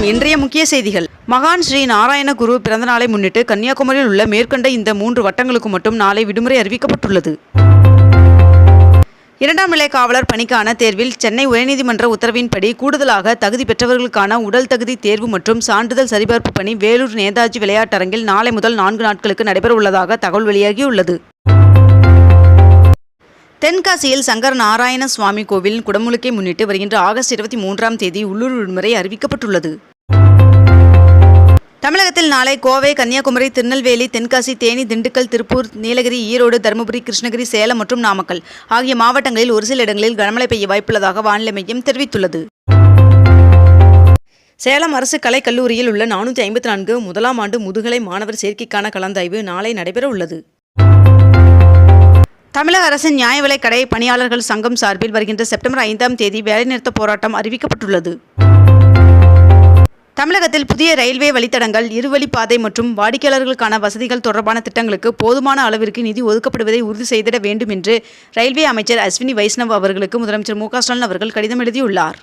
வணக்கம். இன்றைய முக்கிய செய்திகள். மகான் ஸ்ரீ நாராயண குரு பிறந்த நாளை முன்னிட்டு கன்னியாகுமரியில் உள்ள மேற்கண்ட இந்த 3 வட்டங்களுக்கு மட்டும் நாளை விடுமுறை அறிவிக்கப்பட்டுள்ளது. 2ஆம் நிலை காவலர் பணிக்கான தேர்வில் சென்னை உயர்நீதிமன்ற உத்தரவின்படி கூடுதலாக தகுதி பெற்றவர்களுக்கான உடல் தகுதி தேர்வு மற்றும் சான்றிதழ் சரிபார்ப்பு பணி வேலூர் நேதாஜி விளையாட்டரங்கில் நாளை முதல் 4 நாட்களுக்கு நடைபெற உள்ளதாக தகவல் வெளியாகியுள்ளது. தென்காசியில் சங்கர நாராயண சுவாமி கோவில் குடமுழுக்கை முன்னிட்டு வருகின்ற ஆகஸ்ட் 23ஆம் தேதி உள்ளூர் விடுமுறை அறிவிக்கப்பட்டுள்ளது. தமிழகத்தில் நாளை கோவை, கன்னியாகுமரி, திருநெல்வேலி, தென்காசி, தேனி, திண்டுக்கல், திருப்பூர், நீலகிரி, ஈரோடு, தருமபுரி, கிருஷ்ணகிரி, சேலம் மற்றும் நாமக்கல் ஆகிய மாவட்டங்களில் ஒரு சில இடங்களில் கனமழை பெய்ய வாய்ப்புள்ளதாக வானிலை மையம் தெரிவித்துள்ளது. சேலம் அரசு கலைக் கல்லூரியில் உள்ள 454 முதலாம் ஆண்டு முதுகலை மாணவர் சேர்க்கைக்கான கலந்தாய்வு நாளை நடைபெற உள்ளது. தமிழக அரசின் நியாய விலைக் கடை பணியாளர்கள் சங்கம் சார்பில் வருகின்ற செப்டம்பர் 5ஆம் தேதி வேலைநிறுத்த போராட்டம் அறிவிக்கப்பட்டுள்ளது. தமிழகத்தில் புதிய ரயில்வே வழித்தடங்கள், இருவழிப்பாதை மற்றும் வாடிக்கையாளர்களுக்கான வசதிகள் தொடர்பான திட்டங்களுக்கு போதுமான அளவிற்கு நிதி ஒதுக்கப்படுவதை உறுதி செய்திட வேண்டும் என்று ரயில்வே அமைச்சர் அஸ்வினி வைஷ்ணவ் அவர்களுக்கு முதலமைச்சர் மு.க. ஸ்டாலின் அவர்கள் கடிதம் எழுதியுள்ளார்.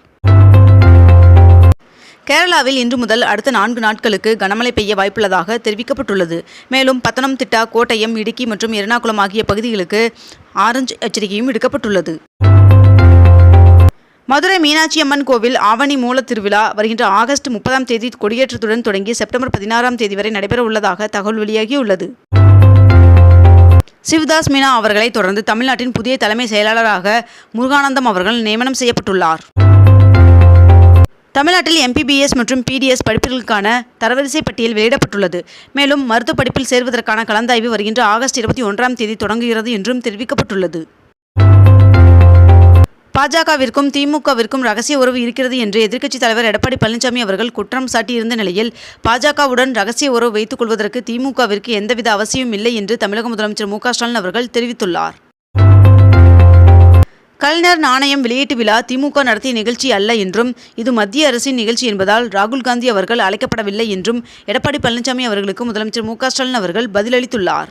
கேரளாவில் இன்று முதல் அடுத்த 4 நாட்களுக்கு கனமழை பெய்ய வாய்ப்புள்ளதாக தெரிவிக்கப்பட்டுள்ளது. மேலும் பத்தனம்திட்டா, கோட்டயம், இடுக்கி மற்றும் எர்ணாகுளம் ஆகிய பகுதிகளுக்கு ஆரஞ்சு எச்சரிக்கையும் விடுக்கப்பட்டுள்ளது. மதுரை மீனாட்சி அம்மன் கோவில் ஆவணி மூல திருவிழா வருகின்ற ஆகஸ்ட் 30ஆம் தேதி கொடியேற்றத்துடன் தொடங்கி செப்டம்பர் 16ஆம் தேதி வரை நடைபெற உள்ளதாக தகவல் வெளியாகியுள்ளது. சிவ்தாஸ் மீனா அவர்களை தொடர்ந்து தமிழ்நாட்டின் புதிய தலைமை செயலாளராக முருகானந்தம் அவர்கள் நியமனம் செய்யப்பட்டுள்ளார். தமிழ்நாட்டில் MBBS மற்றும் PDS படிப்புகளுக்கான தரவரிசை பட்டியல் வெளியிடப்பட்டுள்ளது. மேலும் மருத்துவ படிப்பில் சேர்வதற்கான கலந்தாய்வு வருகின்ற ஆகஸ்ட் 21ஆம் தேதி தொடங்குகிறது என்றும் தெரிவிக்கப்பட்டுள்ளது. பாஜகவிற்கும் திமுகவிற்கும் ரகசிய உறவு இருக்கிறது என்று எதிர்க்கட்சித் தலைவர் எடப்பாடி பழனிசாமி அவர்கள் குற்றம் சாட்டியிருந்த நிலையில், பாஜகவுடன் ரகசிய உறவு வைத்துக் கொள்வதற்கு திமுகவிற்கு எந்தவித அவசியமும் இல்லை என்று தமிழக முதலமைச்சர் மு.க. ஸ்டாலின் அவர்கள் தெரிவித்துள்ளார். கலைஞர் நாணயம் வெளியீட்டு விழா திமுக நடத்திய நிகழ்ச்சி அல்ல என்றும், இது மத்திய அரசின் நிகழ்ச்சி என்பதால் ராகுல் காந்தி அவர்கள் அழைக்கப்படவில்லை என்றும் எடப்பாடி பழனிசாமி அவர்களுக்கு முதலமைச்சர் மு.க. ஸ்டாலின் அவர்கள் பதிலளித்துள்ளார்.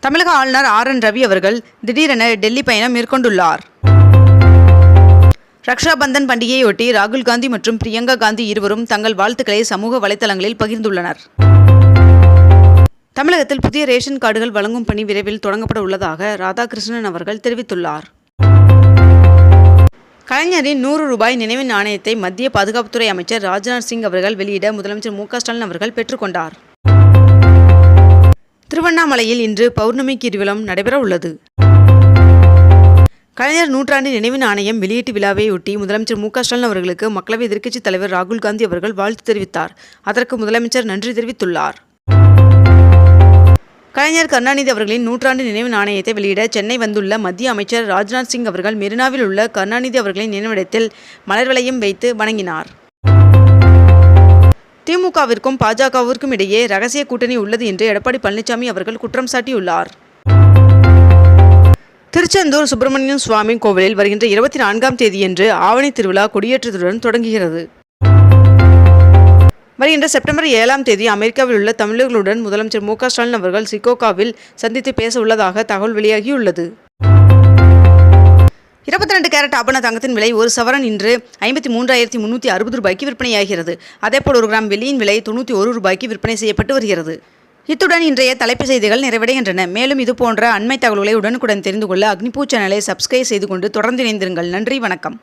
தமிழக ஆளுநர் RN ரவி அவர்கள் திடீரென டெல்லி பயணம் மேற்கொண்டுள்ளார். ரக்ஷா பந்தன் பண்டிகையொட்டி ராகுல் காந்தி மற்றும் பிரியங்கா காந்தி இருவரும் தங்கள் வாழ்த்துக்களை சமூக வலைதளங்களில் பகிர்ந்துள்ளனர். தமிழகத்தில் புதிய ரேஷன் கார்டுகள் வழங்கும் பணி விரைவில் தொடங்கப்பட உள்ளதாக ராதாகிருஷ்ணன் அவர்கள் தெரிவித்துள்ளார். கலைஞரின் 100 ரூபாய் நினைவு நாணயத்தை மத்திய பாதுகாப்புத்துறை அமைச்சர் ராஜ்நாத் சிங் அவர்கள் வெளியிட முதலமைச்சர் மு.க. ஸ்டாலின் அவர்கள் பெற்றுக்கொண்டார். திருவண்ணாமலையில் இன்று பௌர்ணமி கிரிவலம் நடைபெற உள்ளது. கலைஞர் 100ஆண்டு நினைவு நாணயம் வெளியீட்டு விழாவையொட்டி முதலமைச்சர் மு.க. ஸ்டாலின் அவர்களுக்கு மக்களவை எதிர்க்கட்சித் தலைவர் ராகுல் காந்தி அவர்கள் வாழ்த்து தெரிவித்தார். அதற்கு முதலமைச்சர் நன்றி தெரிவித்துள்ளார். கலைஞர் கருணாநிதி அவர்களின் 100ஆண்டு நினைவு நாணயத்தை வெளியிட சென்னை வந்துள்ள மத்திய அமைச்சர் ராஜ்நாத் சிங் அவர்கள் மெரினாவில் உள்ள கருணாநிதி அவர்களின் நினைவிடத்தில் மலர் வளையம் வைத்து வணங்கினார். திமுகவிற்கும் பாஜகவிற்கும் இடையே ரகசிய கூட்டணி உள்ளது என்று எடப்பாடி பழனிசாமி அவர்கள் குற்றம் சாட்டியுள்ளார். திருச்செந்தூர் சுப்பிரமணியம் சுவாமி கோவிலில் வருகின்ற 24ஆம் தேதியன்று ஆவணி திருவிழா கொடியேற்றத்துடன் தொடங்குகிறது. வருகின்ற செப்டம்பர் 7ஆம் தேதி அமெரிக்காவில் உள்ள தமிழர்களுடன் முதலமைச்சர் மு.க. ஸ்டாலின் அவர்கள் சிகோகாவில் சந்தித்து பேச உள்ளதாக தகவல் வெளியாகியுள்ளது. 22 கேரட் ஆபண தங்கத்தின் விலை ஒரு சவரன் இன்று 53,360 ரூபாய்க்கு விற்பனையாகிறது. அதேபோல் 1 கிராம் வெள்ளியின் விலை 91 ரூபாய்க்கு விற்பனை செய்யப்பட்டு வருகிறது. இத்துடன் இன்றைய தலைப்புச் செய்திகள் நிறைவடைகின்றன. மேலும் இதுபோன்ற அண்மை தகவல்களை உடனுக்குடன் தெரிந்து கொள்ள அக்னிபூ சேனலை சப்ஸ்கிரைப் செய்து கொண்டு தொடர்ந்து இணைந்திருங்கள். நன்றி, வணக்கம்.